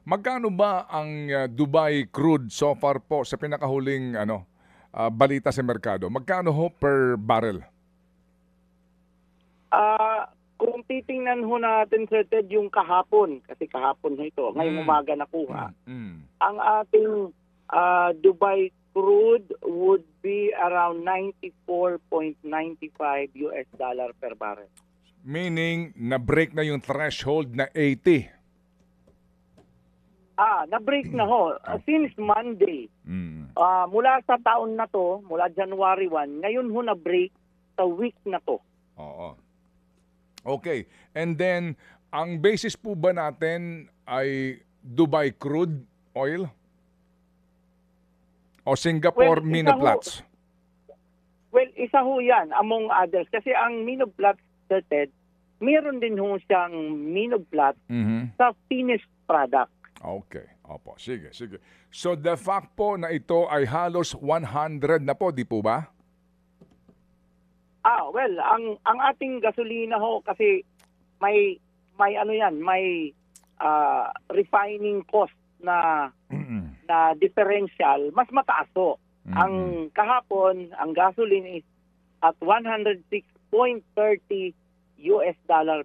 Magkano ba ang Dubai crude so far po sa pinakahuling balita sa merkado? Magkano ho per barrel? Kung titingnan ho natin, Sir Ted, yung kahapon, kasi kahapon ho ito, ngayong umaga nakuha, ang ating Dubai crude would be around $94.95 per barrel. Meaning, na-break na yung threshold na 80. Na-break na ho. Since Monday, mula sa taon na to, mula January 1, ngayon ho na-break sa week na to. Oo. Okay. And then, ang basis po ba natin ay Dubai crude oil? O Singapore Minoplatz? Isa ho yan among others. Kasi ang Minoplatz, Sir Ted, meron din ho siyang Minoplatz sa finished product. Okay. Opo. Sige. So, the fact po na ito ay halos 100 na po, di po ba? Ang ating gasolina ho kasi may refining cost na differential, mas mataas ho. Ang kahapon, ang gasoline is at $106.30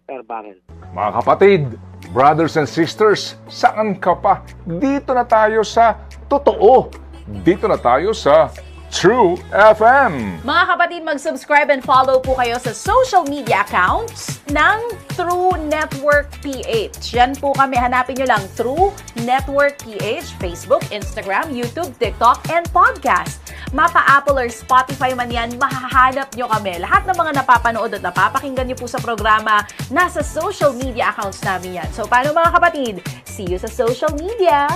per barrel. Mga kapatid, brothers and sisters, saan ka pa? Dito na tayo sa totoo. Dito na tayo sa True FM. Mga kapatid, mag-subscribe and follow po kayo sa social media accounts ng True Network PH. Yan po kami, hanapin nyo lang True Network PH, Facebook, Instagram, YouTube, TikTok, and podcast. Mapa Apple or Spotify man yan, mahahanap nyo kami. Lahat ng mga napapanood at napapakinggan nyo po sa programa, nasa social media accounts namin yan. So, paano mga kapatid? See you sa social media!